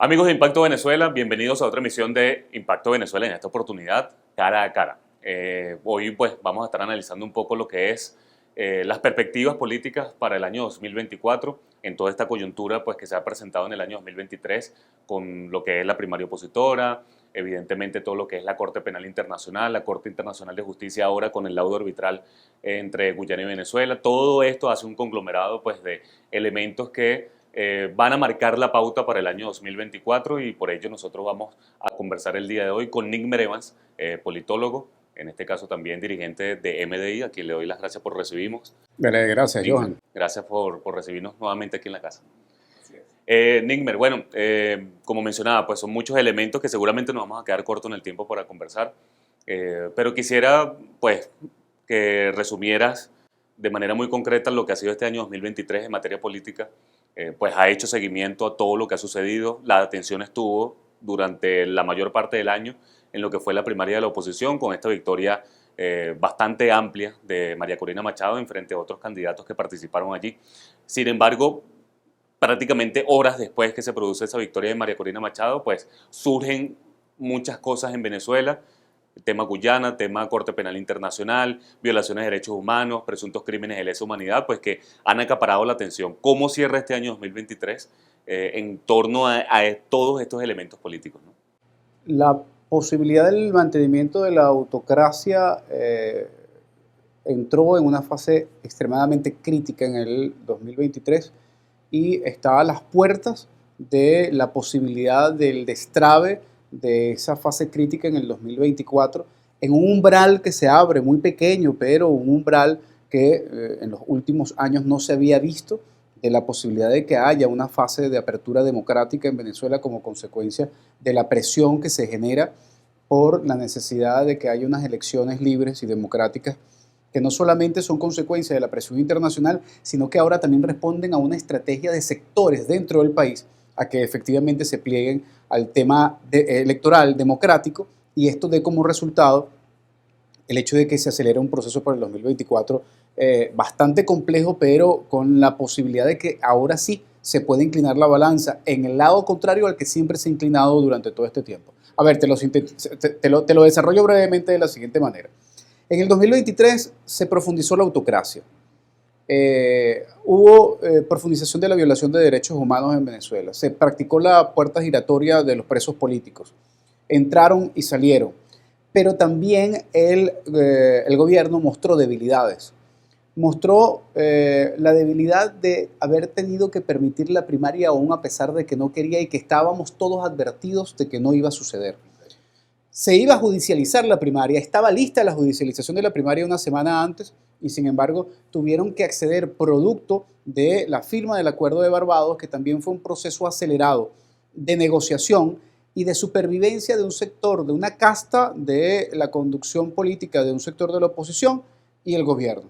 Amigos de Impacto Venezuela, bienvenidos a otra emisión de Impacto Venezuela, en esta oportunidad cara a cara. Hoy pues vamos a estar analizando un poco lo que es las perspectivas políticas para el año 2024 en toda esta coyuntura pues que se ha presentado en el año 2023 con lo que es la primaria opositora, evidentemente todo lo que es la Corte Penal Internacional, la Corte Internacional de Justicia ahora con el laudo arbitral entre Guyana y Venezuela. Todo esto hace un conglomerado pues de elementos que van a marcar la pauta para el año 2024 y por ello nosotros vamos a conversar el día de hoy con Nigmer Evans, politólogo, en este caso también dirigente de MDI, a quien le doy las gracias por recibirnos. Dale, gracias, Nigmer, Johan. gracias por recibirnos nuevamente aquí en la casa. Nigmer, bueno, como mencionaba, pues son muchos elementos que seguramente nos vamos a quedar cortos en el tiempo para conversar, pero quisiera pues que resumieras de manera muy concreta lo que ha sido este año 2023 en materia política. Pues ha hecho seguimiento a todo lo que ha sucedido. La atención estuvo durante la mayor parte del año en lo que fue la primaria de la oposición, con esta victoria bastante amplia de María Corina Machado en frente a otros candidatos que participaron allí. Sin embargo, prácticamente horas después que se produce esa victoria de María Corina Machado, pues surgen muchas cosas en Venezuela. Tema Guyana, tema Corte Penal Internacional, violaciones de derechos humanos, presuntos crímenes de lesa humanidad, pues que han acaparado la atención. ¿Cómo cierra este año 2023 en torno a todos estos elementos políticos, ¿no? La posibilidad del mantenimiento de la autocracia entró en una fase extremadamente crítica en el 2023 y está a las puertas de la posibilidad del destrabe de esa fase crítica en el 2024, en un umbral que se abre muy pequeño, pero un umbral que en los últimos años no se había visto, de la posibilidad de que haya una fase de apertura democrática en Venezuela como consecuencia de la presión que se genera por la necesidad de que haya unas elecciones libres y democráticas que no solamente son consecuencia de la presión internacional, sino que ahora también responden a una estrategia de sectores dentro del país a que efectivamente se plieguen al tema electoral democrático, y esto dé como resultado el hecho de que se acelere un proceso para el 2024 bastante complejo, pero con la posibilidad de que ahora sí se pueda inclinar la balanza en el lado contrario al que siempre se ha inclinado durante todo este tiempo. A ver, te lo desarrollo brevemente de la siguiente manera. En el 2023 se profundizó la autocracia. Hubo profundización de la violación de derechos humanos en Venezuela. Se practicó la puerta giratoria de los presos políticos. Entraron y salieron. Pero también el gobierno mostró debilidades. Mostró la debilidad de haber tenido que permitir la primaria aún a pesar de que no quería y que estábamos todos advertidos de que no iba a suceder. Se iba a judicializar la primaria, estaba lista la judicialización de la primaria una semana antes y sin embargo tuvieron que acceder producto de la firma del Acuerdo de Barbados, que también fue un proceso acelerado de negociación y de supervivencia de un sector, de una casta de la conducción política de un sector de la oposición y el gobierno,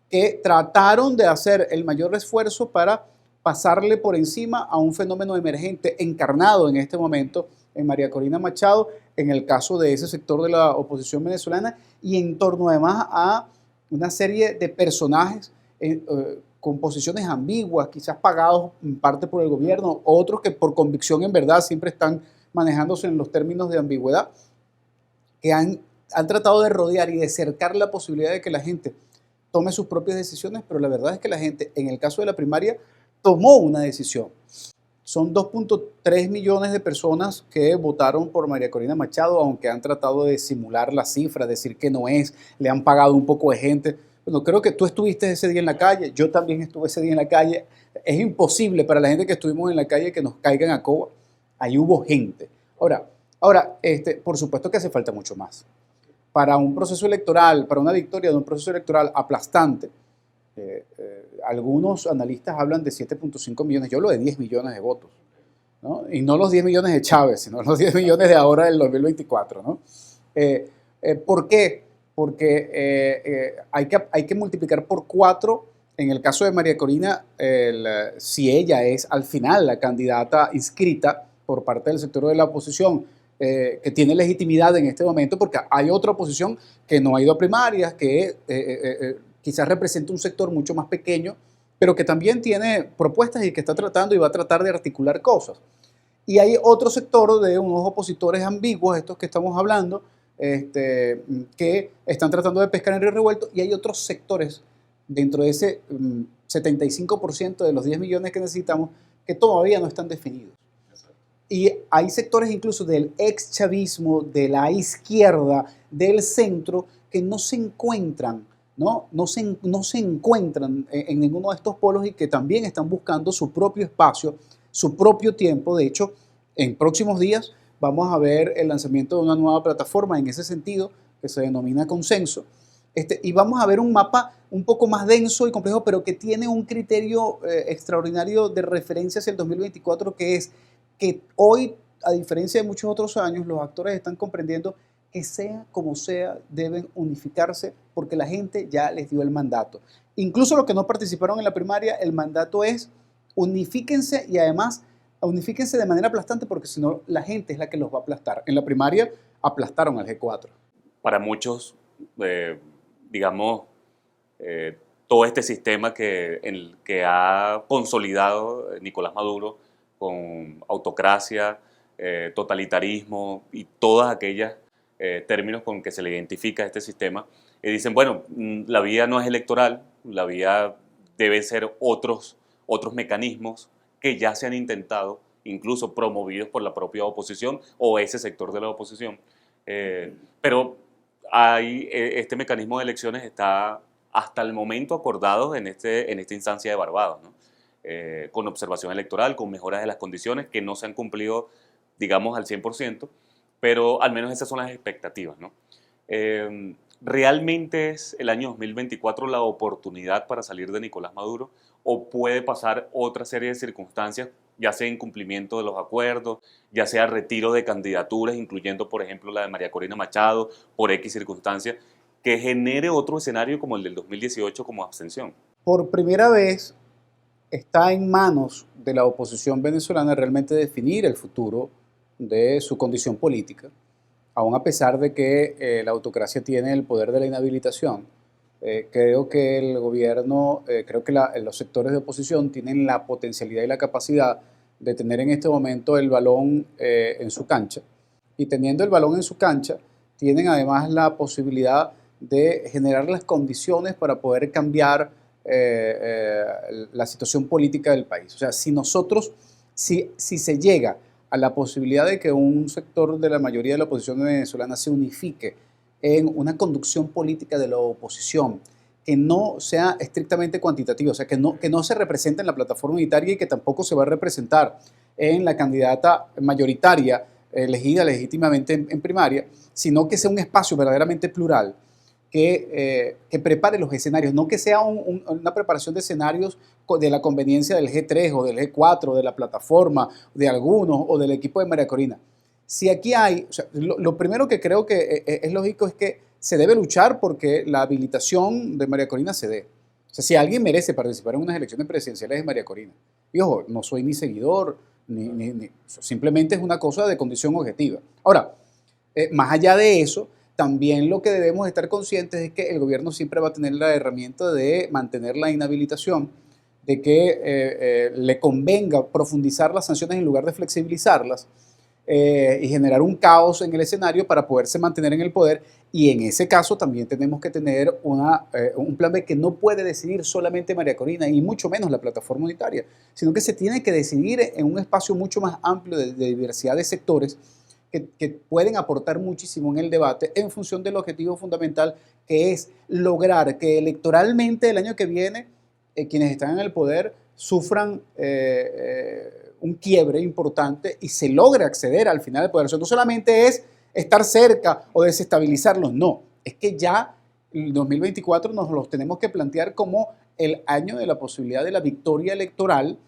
que trataron de hacer el mayor esfuerzo para pasarle por encima a un fenómeno emergente encarnado en este momento en María Corina Machado, en el caso de ese sector de la oposición venezolana, y en torno además a una serie de personajes con posiciones ambiguas, quizás pagados en parte por el gobierno, otros que por convicción en verdad siempre están manejándose en los términos de ambigüedad, que han tratado de rodear y de cercar la posibilidad de que la gente tome sus propias decisiones, pero la verdad es que la gente, en el caso de la primaria, tomó una decisión. Son 2.3 millones de personas que votaron por María Corina Machado, aunque han tratado de simular la cifra, decir que no es, le han pagado un poco de gente. Bueno, creo que tú estuviste ese día en la calle, yo también estuve ese día en la calle. Es imposible para la gente que estuvimos en la calle que nos caigan a coba. Ahí hubo gente. Ahora, por supuesto que hace falta mucho más. Para un proceso electoral, para una victoria de un proceso electoral aplastante, algunos analistas hablan de 7.5 millones, yo hablo de 10 millones de votos, ¿no? Y no los 10 millones de Chávez, sino los 10 millones de ahora del 2024, ¿no? ¿Por qué? Porque hay que multiplicar por 4, en el caso de María Corina, si ella es al final la candidata inscrita por parte del sector de la oposición, que tiene legitimidad en este momento, porque hay otra oposición que no ha ido a primarias, que quizás representa un sector mucho más pequeño, pero que también tiene propuestas y que está tratando y va a tratar de articular cosas. Y hay otro sector de unos opositores ambiguos, estos que estamos hablando, que están tratando de pescar en río revuelto, y hay otros sectores dentro de ese 75% de los 10 millones que necesitamos que todavía no están definidos. Y hay sectores incluso del ex-chavismo, de la izquierda, del centro, que no se encuentran, no se encuentran en ninguno de estos polos y que también están buscando su propio espacio, su propio tiempo. De hecho, en próximos días vamos a ver el lanzamiento de una nueva plataforma en ese sentido, que se denomina Consenso, y vamos a ver un mapa un poco más denso y complejo, pero que tiene un criterio extraordinario de referencia hacia el 2024, que es que hoy, a diferencia de muchos otros años, los actores están comprendiendo que sea como sea, deben unificarse porque la gente ya les dio el mandato. Incluso los que no participaron en la primaria, el mandato es unifíquense, y además unifíquense de manera aplastante, porque si no la gente es la que los va a aplastar. En la primaria aplastaron al G4. Para muchos, digamos, todo este sistema que ha consolidado Nicolás Maduro con autocracia, totalitarismo y todas aquellas términos con que se le identifica este sistema, dicen, bueno, la vía no es electoral, la vía debe ser otros mecanismos que ya se han intentado, incluso promovidos por la propia oposición o ese sector de la oposición. Pero este mecanismo de elecciones está hasta el momento acordado en esta instancia de Barbados, ¿no? Con observación electoral, con mejoras de las condiciones que no se han cumplido, digamos, al 100%, pero al menos esas son las expectativas, ¿no? ¿Realmente es el año 2024 la oportunidad para salir de Nicolás Maduro, o puede pasar otra serie de circunstancias, ya sea incumplimiento de los acuerdos, ya sea retiro de candidaturas, incluyendo, por ejemplo, la de María Corina Machado, por X circunstancias, que genere otro escenario como el del 2018 como abstención? Por primera vez está en manos de la oposición venezolana realmente definir el futuro de su condición política, aún a pesar de que la autocracia tiene el poder de la inhabilitación. Creo que el gobierno, creo que los sectores de oposición tienen la potencialidad y la capacidad de tener en este momento el balón en su cancha. Y teniendo el balón en su cancha, tienen además la posibilidad de generar las condiciones para poder cambiar la situación política del país. O sea, si se llega a la posibilidad de que un sector de la mayoría de la oposición venezolana se unifique en una conducción política de la oposición que no sea estrictamente cuantitativa, o sea, que no se represente en la plataforma unitaria y que tampoco se va a representar en la candidata mayoritaria elegida legítimamente en primaria, sino que sea un espacio verdaderamente plural, que prepare los escenarios, no que sea una preparación de escenarios de la conveniencia del G3 o del G4, de la plataforma, de algunos o del equipo de María Corina. Si aquí hay, o sea, lo primero que creo que es lógico es que se debe luchar porque la habilitación de María Corina se dé. O sea, si alguien merece participar en unas elecciones presidenciales es María Corina. Y ojo, no soy ni seguidor, simplemente es una cosa de condición objetiva. Ahora, más allá de eso, también lo que debemos estar conscientes es que el gobierno siempre va a tener la herramienta de mantener la inhabilitación, de que le convenga profundizar las sanciones en lugar de flexibilizarlas, y generar un caos en el escenario para poderse mantener en el poder. Y en ese caso también tenemos que tener un plan B que no puede decidir solamente María Corina y mucho menos la plataforma unitaria, sino que se tiene que decidir en un espacio mucho más amplio de diversidad de sectores que pueden aportar muchísimo en el debate en función del objetivo fundamental, que es lograr que electoralmente el año que viene quienes están en el poder sufran un quiebre importante y se logre acceder al final del poder. O sea, no solamente es estar cerca o desestabilizarlos, no, es que ya el 2024 nos los tenemos que plantear como el año de la posibilidad de la victoria electoral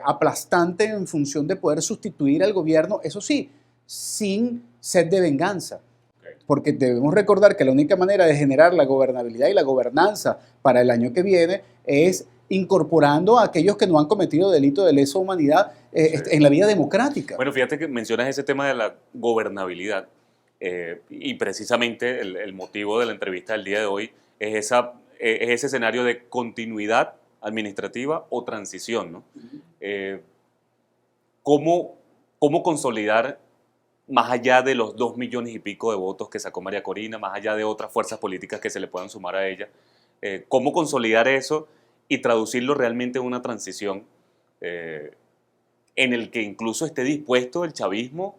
aplastante en función de poder sustituir al gobierno, eso sí, sin sed de venganza. Porque debemos recordar que la única manera de generar la gobernabilidad y la gobernanza para el año que viene es incorporando a aquellos que no han cometido delito de lesa humanidad en la vida democrática. Bueno, fíjate que mencionas ese tema de la gobernabilidad y precisamente el motivo de la entrevista del día de hoy es ese escenario de continuidad administrativa o transición, ¿no? ¿Cómo cómo consolidar, más allá de los 2 millones y pico de votos que sacó María Corina, más allá de otras fuerzas políticas que se le puedan sumar a ella, cómo consolidar eso y traducirlo realmente en una transición en el que incluso esté dispuesto el chavismo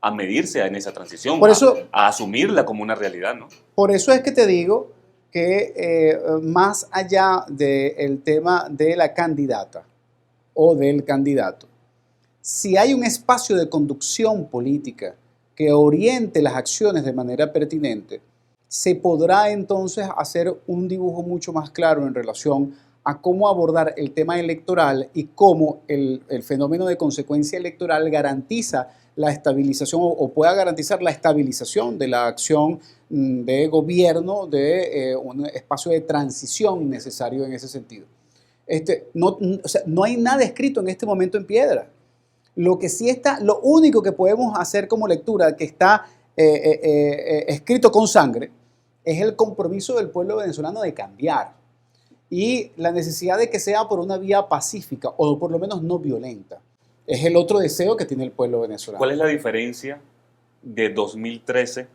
a medirse en esa transición, Por eso, a asumirla como una realidad, ¿no? por eso es que te digo que más allá del tema de la candidata o del candidato, si hay un espacio de conducción política que oriente las acciones de manera pertinente, se podrá entonces hacer un dibujo mucho más claro en relación a cómo abordar el tema electoral y cómo el fenómeno de consecuencia electoral garantiza la estabilización o pueda garantizar la estabilización de la acción de gobierno, de un espacio de transición necesario en ese sentido. O sea, no hay nada escrito en este momento en piedra. Lo que sí está, lo único que podemos hacer como lectura que está escrito con sangre es el compromiso del pueblo venezolano de cambiar y la necesidad de que sea por una vía pacífica o por lo menos no violenta. Es el otro deseo que tiene el pueblo venezolano. ¿Cuál es la diferencia de 2013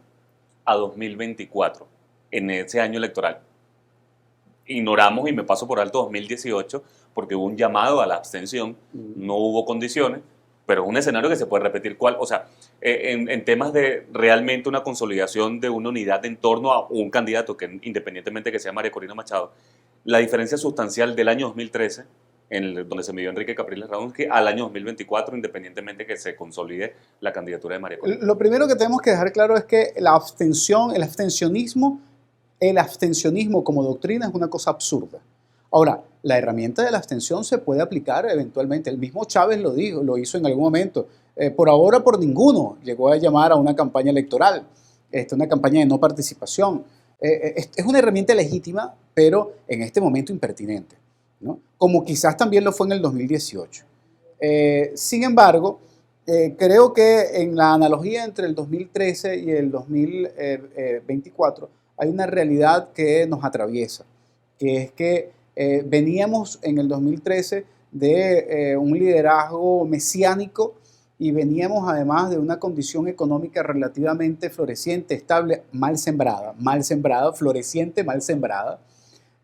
a 2024 en ese año electoral? Ignoramos y me paso por alto 2018 porque hubo un llamado a la abstención, no hubo condiciones, pero es un escenario que se puede repetir. O sea, en temas de realmente una consolidación de una unidad en torno a un candidato que independientemente que sea María Corina Machado, la diferencia sustancial del año 2013, donde se midió Enrique Capriles Radonsky, al año 2024, independientemente que se consolide la candidatura de María Corina. Lo primero que tenemos que dejar claro es que la abstención, el abstencionismo como doctrina es una cosa absurda. Ahora, la herramienta de la abstención se puede aplicar eventualmente. El mismo Chávez lo dijo, lo hizo en algún momento. Por ahora, por ninguno, llegó a llamar a una campaña electoral, una campaña de no participación. Es una herramienta legítima, pero en este momento impertinente, ¿no? Como quizás también lo fue en el 2018. Sin embargo, creo que en la analogía entre el 2013 y el 2024 hay una realidad que nos atraviesa, que es que veníamos en el 2013 de un liderazgo mesiánico y veníamos además de una condición económica relativamente floreciente, estable, mal sembrada, floreciente, mal sembrada,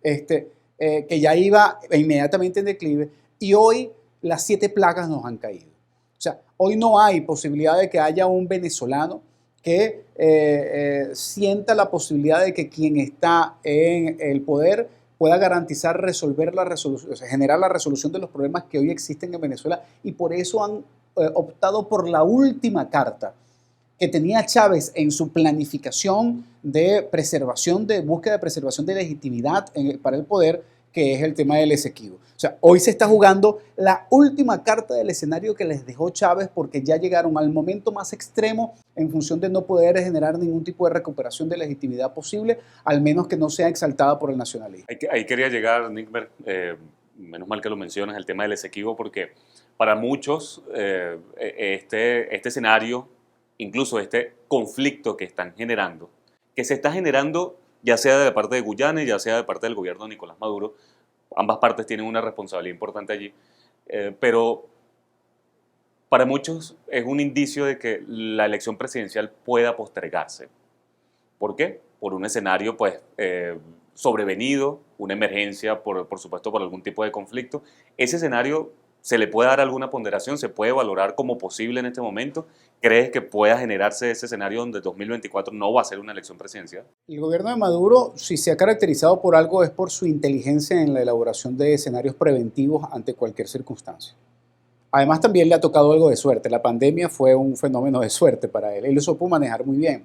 que ya iba inmediatamente en declive, y hoy las 7 plagas nos han caído. O sea, hoy no hay posibilidad de que haya un venezolano que sienta la posibilidad de que quien está en el poder pueda garantizar generar la resolución de los problemas que hoy existen en Venezuela, y por eso han optado por la última carta que tenía Chávez en su planificación de preservación, de búsqueda de preservación de legitimidad para el poder, que es el tema del Esequibo. O sea, hoy se está jugando la última carta del escenario que les dejó Chávez, porque ya llegaron al momento más extremo en función de no poder generar ningún tipo de recuperación de legitimidad posible, al menos que no sea exaltada por el nacionalismo. Ahí quería llegar, Nickmer, menos mal que lo mencionas, el tema del Esequibo, porque para muchos este escenario, incluso este conflicto que están generando, que se está generando ya sea de parte de Guyana, ya sea de parte del gobierno de Nicolás Maduro, ambas partes tienen una responsabilidad importante allí, pero para muchos es un indicio de que la elección presidencial pueda postergarse. ¿Por qué? Por un escenario pues, sobrevenido, una emergencia, por supuesto, por algún tipo de conflicto. Ese escenario, ¿se le puede dar alguna ponderación? ¿Se puede valorar como posible en este momento? ¿Crees que pueda generarse ese escenario donde 2024 no va a ser una elección presidencial? El gobierno de Maduro, si se ha caracterizado por algo, es por su inteligencia en la elaboración de escenarios preventivos ante cualquier circunstancia. Además, también le ha tocado algo de suerte. La pandemia fue un fenómeno de suerte para él. Él lo supo manejar muy bien.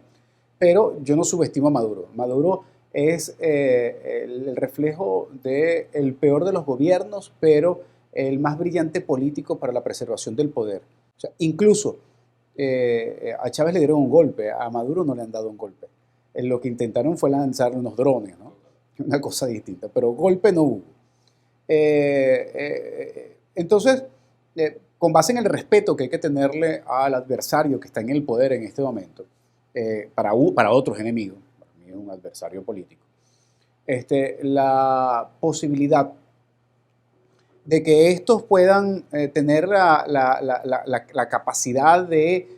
Pero yo no subestimo a Maduro. Maduro es el reflejo del peor de los gobiernos, pero el más brillante político para la preservación del poder. O sea, incluso a Chávez le dieron un golpe, a Maduro no le han dado un golpe. Lo que intentaron fue lanzar unos drones, ¿no? Una cosa distinta, pero golpe no hubo. Entonces, con base en el respeto que hay que tenerle al adversario que está en el poder en este momento, para otros enemigos, para mí es un adversario político, la posibilidad de que estos puedan tener la capacidad de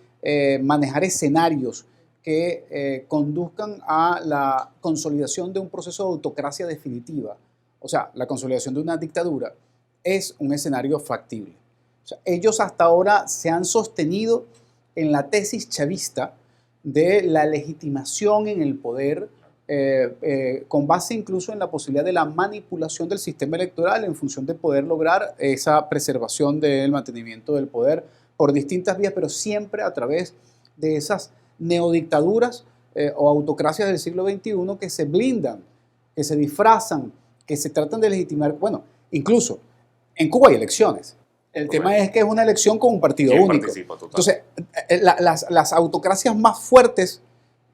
manejar escenarios que conduzcan a la consolidación de un proceso de autocracia definitiva, o sea, la consolidación de una dictadura, es un escenario factible. O sea, ellos hasta ahora se han sostenido en la tesis chavista de la legitimación en el poder, con base incluso en la posibilidad de la manipulación del sistema electoral en función de poder lograr esa preservación del mantenimiento del poder por distintas vías, pero siempre a través de esas neodictaduras o autocracias del siglo XXI que se blindan, que se disfrazan, que se tratan de legitimar. Bueno, incluso en Cuba hay elecciones. El tema es que es una elección con un partido único. Entonces, las autocracias más fuertes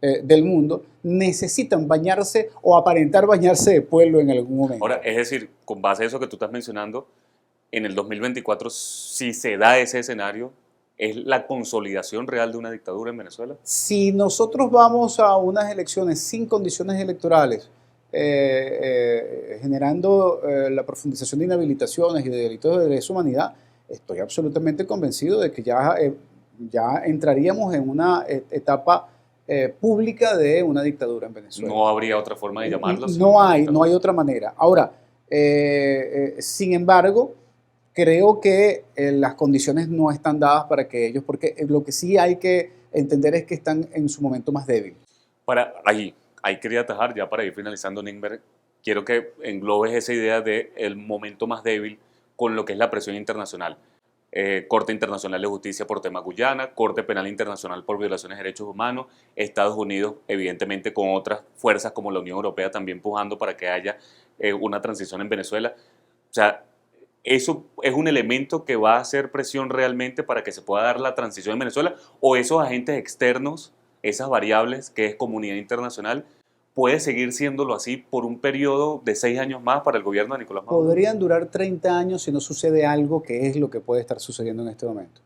del mundo necesitan bañarse o aparentar bañarse de pueblo en algún momento. Ahora, es decir, con base a eso que tú estás mencionando, en el 2024, si se da ese escenario, ¿es la consolidación real de una dictadura en Venezuela? Si nosotros vamos a unas elecciones sin condiciones electorales, generando la profundización de inhabilitaciones y de delitos de lesa humanidad, estoy absolutamente convencido de que ya entraríamos en una etapa pública de una dictadura en Venezuela. ¿No habría otra forma de llamarlo? No hay otra manera. Ahora, sin embargo, creo que las condiciones no están dadas para que ellos, porque lo que sí hay que entender es que están en su momento más débil. Ahí quería atajar, ya para ir finalizando, Ningmer, quiero que englobes esa idea del momento más débil con lo que es la presión internacional. Corte Internacional de Justicia por tema Guyana, Corte Penal Internacional por violaciones de derechos humanos, Estados Unidos, evidentemente con otras fuerzas como la Unión Europea también empujando para que haya una transición en Venezuela. O sea, ¿eso es un elemento que va a hacer presión realmente para que se pueda dar la transición en Venezuela? ¿O esos agentes externos, esas variables que es comunidad internacional, puede seguir siéndolo así por un periodo de 6 años más para el gobierno de Nicolás Maduro? Podrían durar 30 años si no sucede algo que es lo que puede estar sucediendo en este momento.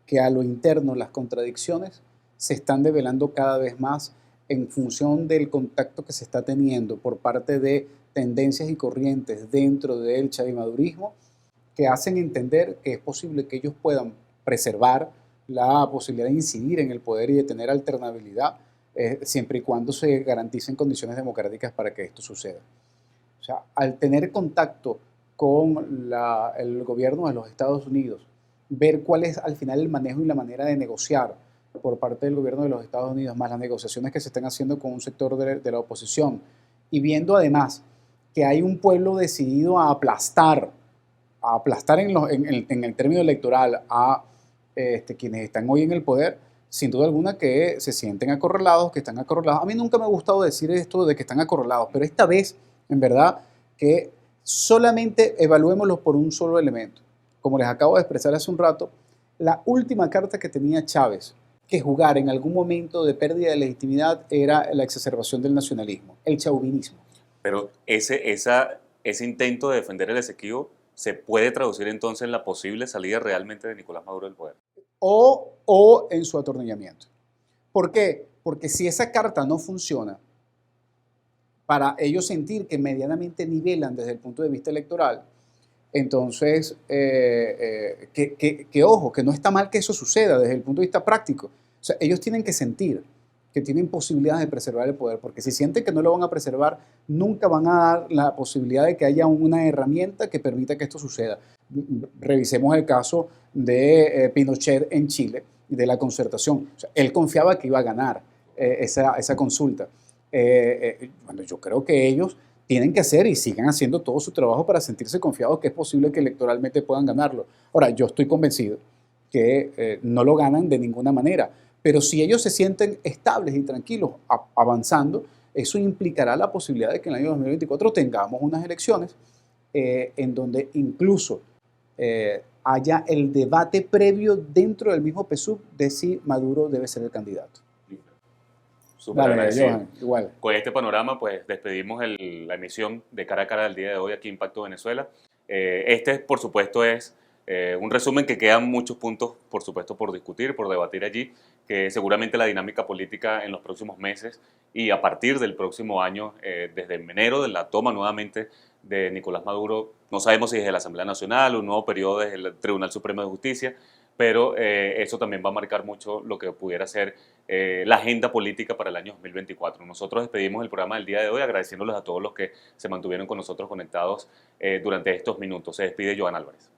Que a lo interno las contradicciones se están develando cada vez más en función del contacto que se está teniendo por parte de tendencias y corrientes dentro del chavimadurismo que hacen entender que es posible que ellos puedan preservar la posibilidad de incidir en el poder y de tener alternabilidad siempre y cuando se garanticen condiciones democráticas para que esto suceda. O sea, al tener contacto con el gobierno de los Estados Unidos, ver cuál es al final el manejo y la manera de negociar por parte del gobierno de los Estados Unidos, más las negociaciones que se están haciendo con un sector de la oposición, y viendo además que hay un pueblo decidido a aplastar en el término electoral a quienes están hoy en el poder, sin duda alguna que se sienten acorralados, que están acorralados. A mí nunca me ha gustado decir esto de que están acorralados, pero esta vez, en verdad, que solamente evaluémoslo por un solo elemento. Como les acabo de expresar hace un rato, la última carta que tenía Chávez que jugar en algún momento de pérdida de legitimidad era la exacerbación del nacionalismo, el chauvinismo. Pero ese intento de defender el Esequibo se puede traducir entonces en la posible salida realmente de Nicolás Maduro del poder. O en su atornillamiento. ¿Por qué? Porque si esa carta no funciona, para ellos sentir que medianamente nivelan desde el punto de vista electoral, entonces, ojo, que no está mal que eso suceda desde el punto de vista práctico. O sea, ellos tienen que sentir que tienen posibilidades de preservar el poder, porque si sienten que no lo van a preservar, nunca van a dar la posibilidad de que haya una herramienta que permita que esto suceda. Revisemos el caso de Pinochet en Chile y de la concertación. O sea, él confiaba que iba a ganar esa consulta. Bueno, yo creo que ellos tienen que hacer y sigan haciendo todo su trabajo para sentirse confiados que es posible que electoralmente puedan ganarlo. Ahora, yo estoy convencido que no lo ganan de ninguna manera, pero si ellos se sienten estables y tranquilos avanzando, eso implicará la posibilidad de que en el año 2024 tengamos unas elecciones en donde incluso haya el debate previo dentro del mismo PSUV de si Maduro debe ser el candidato. Súper agradecido. Igual. Con este panorama, pues despedimos la emisión de Cara a Cara del día de hoy aquí en Impacto Venezuela. Por supuesto, es un resumen que quedan muchos puntos, por supuesto, por discutir, por debatir allí, que seguramente la dinámica política en los próximos meses y a partir del próximo año, desde enero, de la toma nuevamente de Nicolás Maduro, no sabemos si desde la Asamblea Nacional, un nuevo periodo desde el Tribunal Supremo de Justicia, pero eso también va a marcar mucho lo que pudiera ser la agenda política para el año 2024. Nosotros despedimos el programa del día de hoy agradeciéndoles a todos los que se mantuvieron con nosotros conectados durante estos minutos. Se despide Joan Álvarez.